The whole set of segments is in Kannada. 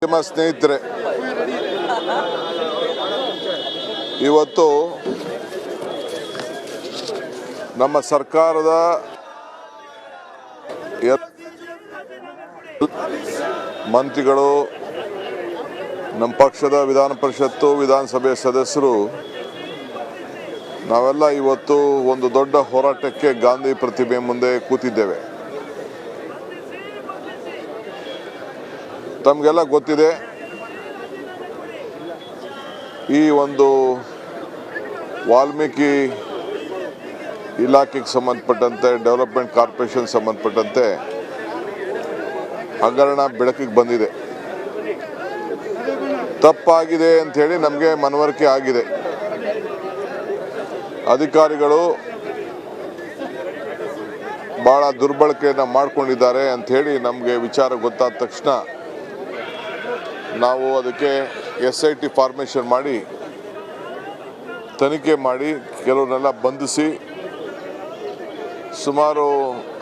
ಸ್ನೇಹಿತರೆ, ಇವತ್ತು ನಮ್ಮ ಸರ್ಕಾರದ ಮಂತ್ರಿಗಳು, ನಮ್ಮ ಪಕ್ಷದ ವಿಧಾನ ಪರಿಷತ್ತು ವಿಧಾನಸಭೆ ಸದಸ್ಯರು ನಾವೆಲ್ಲ ಇವತ್ತು ಒಂದು ದೊಡ್ಡ ಹೋರಾಟಕ್ಕೆ ಗಾಂಧಿ ಪ್ರತಿಮೆ ಮುಂದೆ ಕೂತಿದ್ದೇವೆ. ತಮಗೆಲ್ಲ ಗೊತ್ತಿದೆ, ಈ ಒಂದು ವಾಲ್ಮೀಕಿ ಇಲಾಖೆಗೆ ಸಂಬಂಧಪಟ್ಟಂತೆ, ಡೆವಲಪ್ಮೆಂಟ್ ಕಾರ್ಪೊರೇಷನ್ ಸಂಬಂಧಪಟ್ಟಂತೆ ಹಗರಣ ಬೆಳಕಿಗೆ ಬಂದಿದೆ. ತಪ್ಪಾಗಿದೆ ಅಂಥೇಳಿ ನಮಗೆ ಮನವರಿಕೆ ಆಗಿದೆ. ಅಧಿಕಾರಿಗಳು ಭಾಳ ದುರ್ಬಳಕೆಯನ್ನು ಮಾಡಿಕೊಂಡಿದ್ದಾರೆ ಅಂಥೇಳಿ ನಮಗೆ ವಿಚಾರ ಗೊತ್ತಾದ ತಕ್ಷಣ ನಾವು ಅದಕ್ಕೆ SIT ಫಾರ್ಮೇಷನ್ ಮಾಡಿ ತನಿಖೆ ಮಾಡಿ ಕೆಲವನ್ನೆಲ್ಲ ಬಂಧಿಸಿ ಸುಮಾರು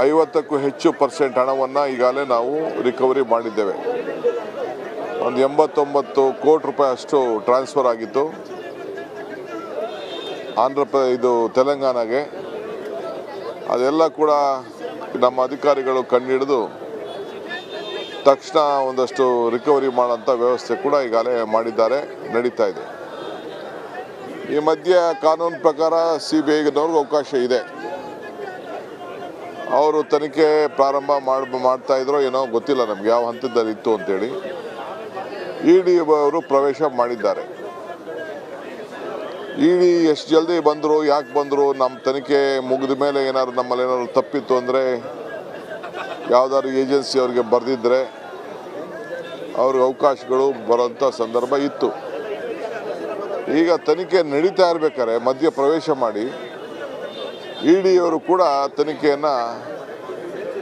50ಕ್ಕೂ ಹೆಚ್ಚು % ಹಣವನ್ನು ಈಗಾಗಲೇ ನಾವು ರಿಕವರಿ ಮಾಡಿದ್ದೇವೆ. ಒಂದು 89 ಕೋಟಿ ರೂಪಾಯಿ ಅಷ್ಟು ಟ್ರಾನ್ಸ್ಫರ್ ಆಗಿತ್ತು ಇದು ತೆಲಂಗಾಣಗೆ. ಅದೆಲ್ಲ ಕೂಡ ನಮ್ಮ ಅಧಿಕಾರಿಗಳು ಕಂಡುಹಿಡಿದು ತಕ್ಷಣ ಒಂದಷ್ಟು ರಿಕವರಿ ಮಾಡೋಂಥ ವ್ಯವಸ್ಥೆ ಕೂಡ ಈಗಾಗಲೇ ಮಾಡಿದ್ದಾರೆ, ನಡೀತಾ ಇದೆ. ಈ ಮಧ್ಯೆ ಕಾನೂನು ಪ್ರಕಾರ CBIನವ್ರಿಗೆ ಅವಕಾಶ ಇದೆ. ಅವರು ತನಿಖೆ ಪ್ರಾರಂಭ ಮಾಡ್ತಾ ಇದ್ರೋ ಏನೋ ಗೊತ್ತಿಲ್ಲ ನಮ್ಗೆ, ಯಾವ ಹಂತದಲ್ಲಿ ಇತ್ತು ಅಂತೇಳಿ. ED ಅವರು ಪ್ರವೇಶ ಮಾಡಿದ್ದಾರೆ. ED ಎಷ್ಟು ಜಲ್ದಿ ಬಂದರು, ಯಾಕೆ ಬಂದರು, ನಮ್ಮ ತನಿಖೆ ಮುಗಿದ ಮೇಲೆ ನಮ್ಮಲ್ಲಿ ಏನಾದ್ರು ತಪ್ಪಿತ್ತು ಅಂದರೆ ಯಾವುದಾದ್ರು ಏಜೆನ್ಸಿ ಅವ್ರಿಗೆ ಬರೆದಿದ್ದರೆ ಅವ್ರಿಗೆ ಅವಕಾಶಗಳು ಬರೋಂಥ ಸಂದರ್ಭ ಇತ್ತು. ಈಗ ತನಿಖೆ ನಡೀತಾ ಇರಬೇಕಾದ್ರೆ ಮಧ್ಯ ಪ್ರವೇಶ ಮಾಡಿ ED ಅವರು ಕೂಡ ತನಿಖೆಯನ್ನು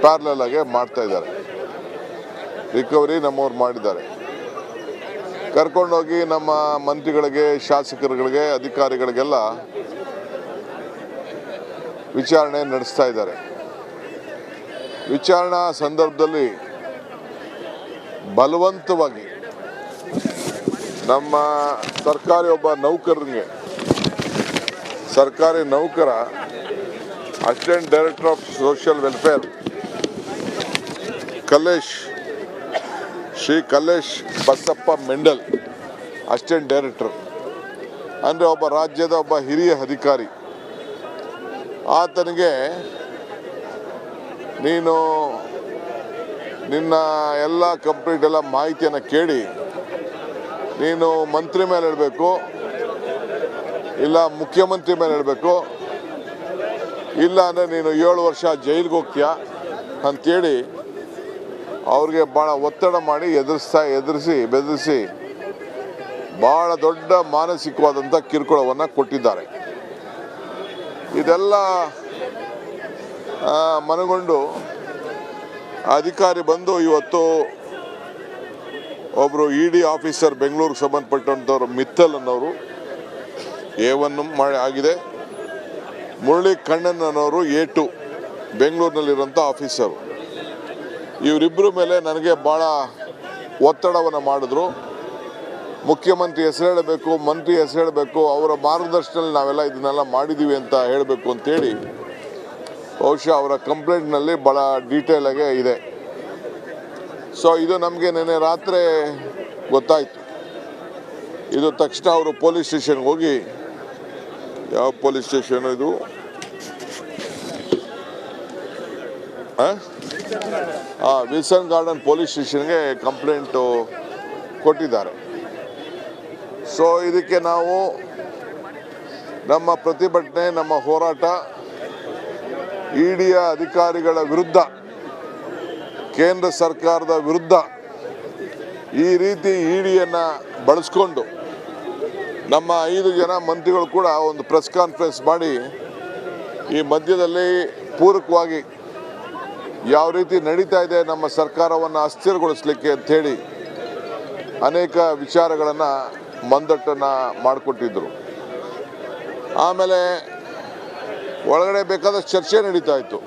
ಪ್ಯಾರಲಲ್ ಆಗಿ ಮಾಡ್ತಾ ಇದ್ದಾರೆ. ರಿಕವರಿ ನಮ್ಮವ್ರು ಮಾಡಿದ್ದಾರೆ. ಕರ್ಕೊಂಡೋಗಿ ನಮ್ಮ ಮಂತ್ರಿಗಳಿಗೆ, ಶಾಸಕರುಗಳಿಗೆ, ಅಧಿಕಾರಿಗಳಿಗೆಲ್ಲ ವಿಚಾರಣೆ ನಡೆಸ್ತಾ ಇದ್ದಾರೆ. ವಿಚಾರಣಾ ಸಂದರ್ಭದಲ್ಲಿ ಬಲವಂತವಾಗಿ ನಮ್ಮ ಸರ್ಕಾರಿ ಒಬ್ಬ ಸರ್ಕಾರಿ ನೌಕರ assistant director of social welfare Shri Kallesh Basappa Mendel, assistant director ಅಂದರೆ ಒಬ್ಬ ರಾಜ್ಯದ ಒಬ್ಬ ಹಿರಿಯ ಅಧಿಕಾರಿ. ಆತನಿಗೆ ನೀನು ನಿನ್ನ ಎಲ್ಲ ಕಂಪ್ಲೀಟ್ ಎಲ್ಲ ಮಾಹಿತಿಯನ್ನು ಕೇಳಿ ನೀನು ಮಂತ್ರಿ ಮೇಲೆ ಹೇಳಬೇಕು, ಇಲ್ಲ ಮುಖ್ಯಮಂತ್ರಿ ಮೇಲೆ ಹೇಳಬೇಕು, ಇಲ್ಲ ಅಂದರೆ ನೀನು 7 ವರ್ಷ ಜೈಲಿಗೆ ಹೋಗ್ತೀಯ ಅಂಥೇಳಿ ಅವ್ರಿಗೆ ಭಾಳ ಒತ್ತಡ ಮಾಡಿ ಬೆದರಿಸಿ ಭಾಳ ದೊಡ್ಡ ಮಾನಸಿಕವಾದಂಥ ಕಿರುಕುಳವನ್ನು ಕೊಟ್ಟಿದ್ದಾರೆ. ಇದೆಲ್ಲ ಮನಗೊಂಡು ಅಧಿಕಾರಿ ಬಂದು ಇವತ್ತು ಒಬ್ಬರು ED ಆಫೀಸರ್, ಬೆಂಗಳೂರಿಗೆ ಸಂಬಂಧಪಟ್ಟಂಥವ್ರು ಮಿತ್ತಲ್ ಅನ್ನೋರು A1 ಮಾಡಿ ಆಗಿದೆ, ಮುರಳಿ ಕಣ್ಣನ್ ಅನ್ನೋರು A2 ಬೆಂಗಳೂರಿನಲ್ಲಿರೋಂಥ ಆಫೀಸರು. ಇವರಿಬ್ಬರ ಮೇಲೆ ನನಗೆ ಭಾಳ ಒತ್ತಡವನ್ನು ಮಾಡಿದ್ರು. ಮುಖ್ಯಮಂತ್ರಿ ಹೆಸರು ಹೇಳಬೇಕು, ಮಂತ್ರಿ ಹೆಸರು ಹೇಳಬೇಕು, ಅವರ ಮಾರ್ಗದರ್ಶನದಲ್ಲಿ ನಾವೆಲ್ಲ ಇದನ್ನೆಲ್ಲ ಮಾಡಿದ್ದೀವಿ ಅಂತ ಹೇಳಬೇಕು ಅಂತೇಳಿ ಬಹುಶಃ ಅವರ ಕಂಪ್ಲೇಂಟ್ನಲ್ಲಿ ಭಾಳ ಡೀಟೇಲ್ ಆಗಿ ಇದೆ. ಸೊ ಇದು ನಮಗೆ ನೆನ್ನೆ ರಾತ್ರಿ ಗೊತ್ತಾಯಿತು. ಇದು ತಕ್ಷಣ ಅವರು ಪೊಲೀಸ್ ಸ್ಟೇಷನ್ಗೆ ಹೋಗಿ, ಯಾವ ಪೊಲೀಸ್ ಸ್ಟೇಷನ್ ಇದು, ವಿಲ್ಸನ್ ಗಾರ್ಡನ್ ಪೊಲೀಸ್ ಸ್ಟೇಷನ್ಗೆ ಕಂಪ್ಲೇಂಟು ಕೊಟ್ಟಿದ್ದಾರೆ. ಸೊ ಇದಕ್ಕೆ ನಾವು ನಮ್ಮ ಪ್ರತಿಭಟನೆ, ನಮ್ಮ ಹೋರಾಟ ED ಅಧಿಕಾರಿಗಳ ವಿರುದ್ಧ, ಕೇಂದ್ರ ಸರ್ಕಾರದ ವಿರುದ್ಧ ಈ ರೀತಿ EDಯನ್ನು ಬಳಸ್ಕೊಂಡು ನಮ್ಮ 5 ಜನ ಮಂತ್ರಿಗಳು ಕೂಡ ಒಂದು ಪ್ರೆಸ್ ಕಾನ್ಫರೆನ್ಸ್ ಮಾಡಿ ಈ ಮಧ್ಯದಲ್ಲಿ ಪೂರಕವಾಗಿ ಯಾವ ರೀತಿ ನಡೀತಾ ಇದೆ ನಮ್ಮ ಸರ್ಕಾರವನ್ನು ಅಸ್ಥಿರಗೊಳಿಸಲಿಕ್ಕೆ ಅಂಥೇಳಿ ಅನೇಕ ವಿಚಾರಗಳನ್ನು ಮಂದಟ್ಟನ್ನು ಮಾಡಿಕೊಟ್ಟಿದ್ದರು. ಆಮೇಲೆ ಒಳಗಡೆ ಬೇಕಾದಷ್ಟು ಚರ್ಚೆ ನಡೀತಾ ಇತ್ತು.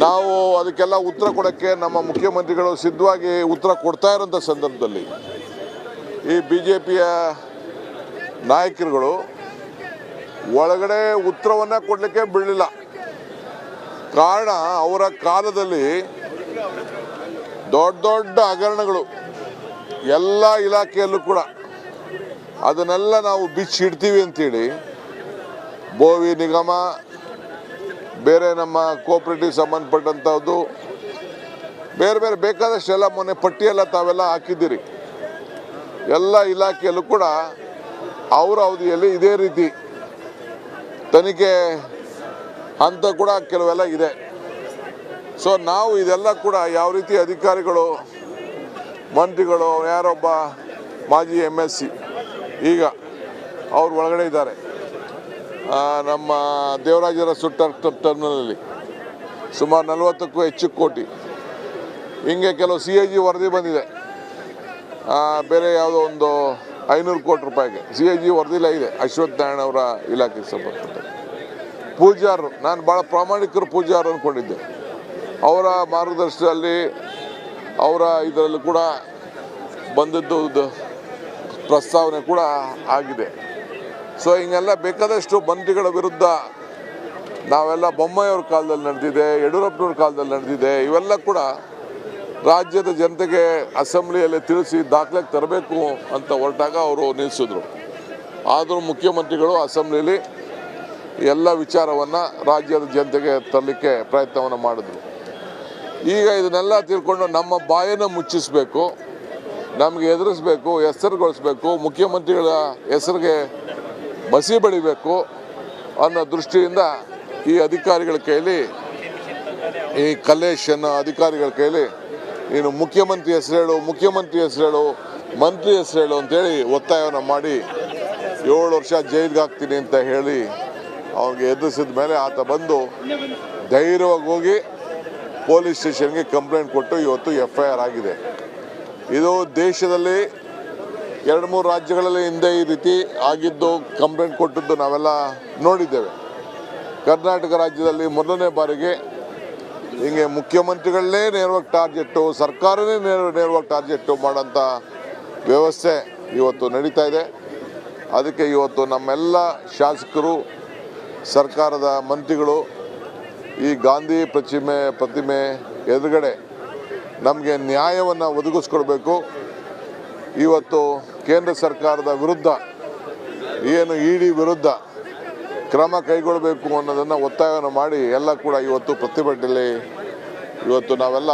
ನಾವು ಅದಕ್ಕೆಲ್ಲ ಉತ್ತರ ಕೊಡೋಕ್ಕೆ ನಮ್ಮ ಮುಖ್ಯಮಂತ್ರಿಗಳು ಸಿದ್ಧವಾಗಿ ಉತ್ತರ ಕೊಡ್ತಾ ಇರೋಂಥ ಸಂದರ್ಭದಲ್ಲಿ ಈ BJPಯ ನಾಯಕರುಗಳು ಒಳಗಡೆ ಉತ್ತರವನ್ನು ಕೊಡಲಿಕ್ಕೆ ಬಿಡಲಿಲ್ಲ. ಕಾರಣ ಅವರ ಕಾಲದಲ್ಲಿ ದೊಡ್ಡ ದೊಡ್ಡ ಹಗರಣಗಳು ಎಲ್ಲ ಇಲಾಖೆಯಲ್ಲೂ ಕೂಡ ಅದನ್ನೆಲ್ಲ ನಾವು ಬಿಚ್ಚಿಡ್ತೀವಿ ಅಂತೇಳಿ ಬೋವಿ ನಿಗಮ, ಬೇರೆ ನಮ್ಮ ಕೋಆಪರೇಟಿವ್ ಸಂಬಂಧಪಟ್ಟಂಥದ್ದು ಬೇರೆ ಬೇರೆ ಬೇಕಾದಷ್ಟೆಲ್ಲ ಮೊನ್ನೆ ಪಟ್ಟಿಯೆಲ್ಲ ತಾವೆಲ್ಲ ಹಾಕಿದ್ದೀರಿ. ಎಲ್ಲ ಇಲಾಖೆಯಲ್ಲೂ ಕೂಡ ಅವರ ಅವಧಿಯಲ್ಲಿ ಇದೇ ರೀತಿ ತನಿಖೆ ಹಂತ ಕೂಡ ಕೆಲವೆಲ್ಲ ಇದೆ. ಸೊ ನಾವು ಇದೆಲ್ಲ ಕೂಡ ಯಾವ ರೀತಿ ಅಧಿಕಾರಿಗಳು, ಮಂತ್ರಿಗಳು, ಯಾರೊಬ್ಬ ಮಾಜಿ MSc ಈಗ ಅವ್ರು ಒಳಗಡೆ ಇದ್ದಾರೆ. ನಮ್ಮ ದೇವರಾಜರ ಟರ್ಮಿನಲಲ್ಲಿ ಸುಮಾರು 40ಕ್ಕೂ ಹೆಚ್ಚು ಕೋಟಿ. ಹಿಂಗೆ ಕೆಲವು CAG ವರದಿ ಬಂದಿದೆ, ಬೇರೆ ಯಾವುದೋ ಒಂದು 500 ಕೋಟಿ ರೂಪಾಯಿಗೆ CAG ವರದಿಲ್ಲ ಇದೆ ಅಶ್ವಥ್ ನಾರಾಯಣ ಅವರ ಇಲಾಖೆಗೆ ಸಂಬಂಧಪಟ್ಟ. ಪೂಜಾರರು, ನಾನು ಭಾಳ ಪ್ರಾಮಾಣಿಕರು ಪೂಜಾರರು ಅಂದ್ಕೊಂಡಿದ್ದೆ. ಅವರ ಮಾರ್ಗದರ್ಶನದಲ್ಲಿ ಅವರ ಇದರಲ್ಲೂ ಕೂಡ ಬಂದದ್ದು ಪ್ರಸ್ತಾವನೆ ಕೂಡ ಆಗಿದೆ. ಸೊ ಹಿಂಗೆಲ್ಲ ಬೇಕಾದಷ್ಟು ಮಂತ್ರಿಗಳ ವಿರುದ್ಧ ನಾವೆಲ್ಲ ಬೊಮ್ಮಾಯಿಯವ್ರ ಕಾಲದಲ್ಲಿ ನಡೆದಿದೆ, ಯಡಿಯೂರಪ್ಪನವ್ರ ಕಾಲದಲ್ಲಿ ನಡೆದಿದೆ. ಇವೆಲ್ಲ ಕೂಡ ರಾಜ್ಯದ ಜನತೆಗೆ ಅಸೆಂಬ್ಲಿಯಲ್ಲಿ ತಿಳಿಸಿ ದಾಖಲೆಗೆ ತರಬೇಕು ಅಂತ ಹೊರಟಾಗ ಅವರು ನಿಲ್ಲಿಸಿದ್ರು. ಆದರೂ ಮುಖ್ಯಮಂತ್ರಿಗಳು ಅಸೆಂಬ್ಲಿಯಲ್ಲಿ ಎಲ್ಲ ವಿಚಾರವನ್ನು ರಾಜ್ಯದ ಜನತೆಗೆ ತರಲಿಕ್ಕೆ ಪ್ರಯತ್ನವನ್ನು ಮಾಡಿದ್ರು. ಈಗ ಇದನ್ನೆಲ್ಲ ತಿಳ್ಕೊಂಡು ನಮ್ಮ ಬಾಯನ್ನು ಮುಚ್ಚಿಸಬೇಕು, ನಮಗೆ ಎದುರಿಸಬೇಕು, ಹೆಸರುಗೊಳಿಸ್ಬೇಕು, ಮುಖ್ಯಮಂತ್ರಿಗಳ ಹೆಸರಿಗೆ ಮಸಿ ಬಳಿಬೇಕು ಅನ್ನೋ ದೃಷ್ಟಿಯಿಂದ ಈ ಅಧಿಕಾರಿಗಳ ಕೈಲಿ, ಈ ಕಲ್ಲೇಶ್ ಅನ್ನೋ ಅಧಿಕಾರಿಗಳ ಕೈಲಿ ನೀನು ಮುಖ್ಯಮಂತ್ರಿ ಹೆಸರೇಳು, ಮುಖ್ಯಮಂತ್ರಿ ಹೆಸರೇಳು, ಮಂತ್ರಿ ಹೆಸರೇಳು ಅಂತೇಳಿ ಒತ್ತಾಯವನ್ನು ಮಾಡಿ 7 ವರ್ಷ ಜೈಲಿಗೆ ಹಾಕ್ತೀನಿ ಅಂತ ಹೇಳಿ ಅವನಿಗೆ ಎದುರಿಸಿದ ಮೇಲೆ ಆತ ಬಂದು ಧೈರ್ಯವಾಗಿ ಹೋಗಿ ಪೊಲೀಸ್ ಸ್ಟೇಷನ್ಗೆ ಕಂಪ್ಲೇಂಟ್ ಕೊಟ್ಟು ಇವತ್ತು FIR ಆಗಿದೆ. ಇದು ದೇಶದಲ್ಲಿ 2-3 ರಾಜ್ಯಗಳಲ್ಲಿ ಹಿಂದೆ ಈ ರೀತಿ ಆಗಿದ್ದು, ಕಂಪ್ಲೇಂಟ್ ಕೊಟ್ಟಿದ್ದು ನಾವೆಲ್ಲ ನೋಡಿದ್ದೇವೆ. ಕರ್ನಾಟಕ ರಾಜ್ಯದಲ್ಲಿ ಮೊದಲನೇ ಬಾರಿಗೆ ಹಿಂಗೆ ಮುಖ್ಯಮಂತ್ರಿಗಳನ್ನೇ ನೇರವಾಗಿ ಟಾರ್ಗೆಟ್ಟು, ಸರ್ಕಾರನೇ ನೇರವಾಗಿ ಟಾರ್ಗೆಟ್ಟು ಮಾಡೋಂಥ ವ್ಯವಸ್ಥೆ ಇವತ್ತು ನಡೀತಾ ಇದೆ. ಅದಕ್ಕೆ ಇವತ್ತು ನಮ್ಮೆಲ್ಲ ಶಾಸಕರು, ಸರ್ಕಾರದ ಮಂತ್ರಿಗಳು ಈ ಗಾಂಧಿ ಪ್ರತಿಮೆ ಎದುರುಗಡೆ ನಮಗೆ ನ್ಯಾಯವನ್ನು ಒದಗಿಸ್ಕೊಡ್ಬೇಕು. ಇವತ್ತು ಕೇಂದ್ರ ಸರ್ಕಾರದ ವಿರುದ್ಧ ಏನು ED ವಿರುದ್ಧ ಕ್ರಮ ಕೈಗೊಳ್ಳಬೇಕು ಅನ್ನೋದನ್ನು ಒತ್ತಾಯವನ್ನು ಮಾಡಿ ಎಲ್ಲ ಕೂಡ ಇವತ್ತು ಪ್ರತಿಭಟನೆಯಲ್ಲಿ ಇವತ್ತು ನಾವೆಲ್ಲ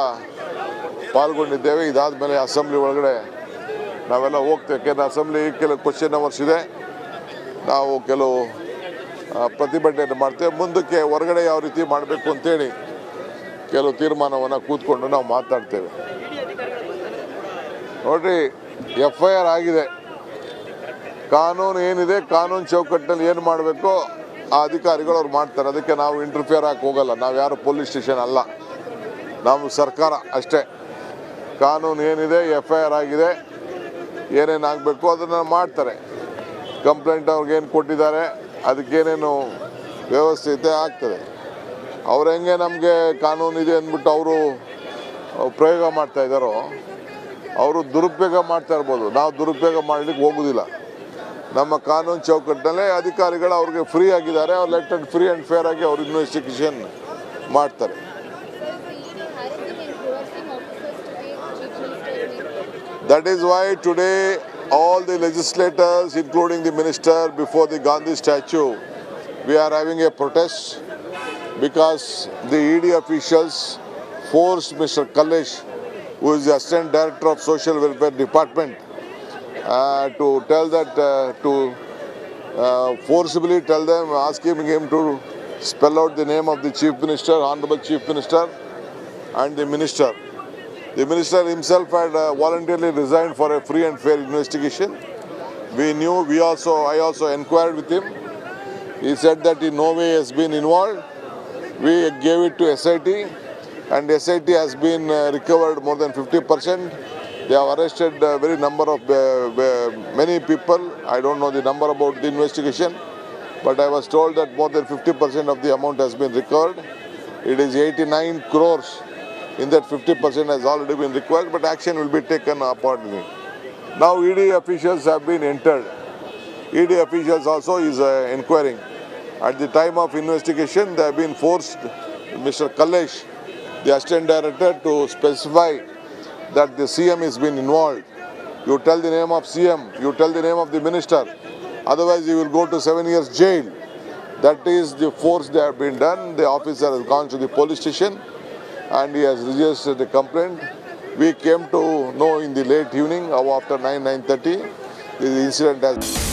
ಪಾಲ್ಗೊಂಡಿದ್ದೇವೆ. ಇದಾದ ಮೇಲೆ ಅಸೆಂಬ್ಲಿ ಒಳಗಡೆ ನಾವೆಲ್ಲ ಹೋಗ್ತೇವೆ. ಯಾಕೆಂದರೆ ಅಸೆಂಬ್ಲಿ ಕೆಲವು ಕ್ವಶನ್ ಅವರ್ಸ್ ಇದೆ, ನಾವು ಕೆಲವು ಪ್ರತಿಭಟನೆ ಮಾಡ್ತೇವೆ. ಮುಂದಕ್ಕೆ ಹೊರಗಡೆ ಯಾವ ರೀತಿ ಮಾಡಬೇಕು ಅಂತೇಳಿ ಕೆಲವು ತೀರ್ಮಾನವನ್ನು ಕೂತ್ಕೊಂಡು ನಾವು ಮಾತಾಡ್ತೇವೆ. ನೋಡ್ರಿ, FIR ಆಗಿದೆ. ಕಾನೂನು ಏನಿದೆ, ಕಾನೂನು ಚೌಕಟ್ಟಿನಲ್ಲಿ ಏನು ಮಾಡಬೇಕು ಆ ಅಧಿಕಾರಿಗಳು ಅವ್ರು ಮಾಡ್ತಾರೆ. ಅದಕ್ಕೆ ನಾವು ಇಂಟರ್ಫಿಯರ್ ಹಾಕಿ ಹೋಗಲ್ಲ. ನಾವು ಯಾರು ಪೊಲೀಸ್ ಸ್ಟೇಷನ್ ಅಲ್ಲ, ನಾವು ಸರ್ಕಾರ ಅಷ್ಟೇ. ಕಾನೂನು ಏನಿದೆ, FIR ಆಗಿದೆ, ಏನೇನು ಆಗಬೇಕು ಅದನ್ನು ಮಾಡ್ತಾರೆ. ಕಂಪ್ಲೇಂಟ್ ಅವ್ರಿಗೇನು ಕೊಟ್ಟಿದ್ದಾರೆ ಅದಕ್ಕೇನೇನು ವ್ಯವಸ್ಥೆ ಇದೆ ಆಗ್ತದೆ. ಅವ್ರು ಹೆಂಗೆ ನಮಗೆ ಕಾನೂನಿದೆ ಅಂದ್ಬಿಟ್ಟು ಅವರು ಪ್ರಯೋಗ ಮಾಡ್ತಾ ಇದ್ದಾರೋ, ಅವರು ದುರುಪಯೋಗ ಮಾಡ್ತಾ ಇರ್ಬೋದು. ನಾವು ದುರುಪಯೋಗ ಮಾಡಲಿಕ್ಕೆ ಹೋಗೋದಿಲ್ಲ. ನಮ್ಮ ಕಾನೂನು ಚೌಕಟ್ಟಿನಲ್ಲೇ ಅಧಿಕಾರಿಗಳು ಅವ್ರಿಗೆ ಫ್ರೀ ಆಗಿದ್ದಾರೆ, ಅವ್ರು let and free and fair ಆಗಿ ಅವ್ರು ಇನ್ವೆಸ್ಟಿಗೇಷನ್ ಮಾಡ್ತಾರೆ. That is why today all the legislators, including the minister, before the Gandhi statue, we are having a protest because the ED officials forced Mr. Kallesh, who is the Assistant Director of Social Welfare Department, to tell that, forcibly tell them, asking him to spell out the name of the Chief Minister, Honorable Chief Minister, and the Minister. The Minister himself had voluntarily resigned for a free and fair investigation. We knew, I also inquired with him. He said that in no way has been involved. We gave it to SIT, and SIT has been recovered more than 50%. They have arrested a very number of many people. I don't know the number about the investigation, but I was told that more than 50% of the amount has been recovered. It is 89 crores. In that 50% has already been required, but action will be taken accordingly. Now ED officials have been entered. ED officials also is inquiring. At the time of investigation, they have been forced, Mr. Kalesh, the assistant director, to specify that the CM has been involved. You tell the name of CM, you tell the name of the minister, otherwise you will go to 7 years jail. That is the force they have been done. The officer has gone to the police station and he has registered the complaint. We came to know in the late evening, after 9:30, the incident has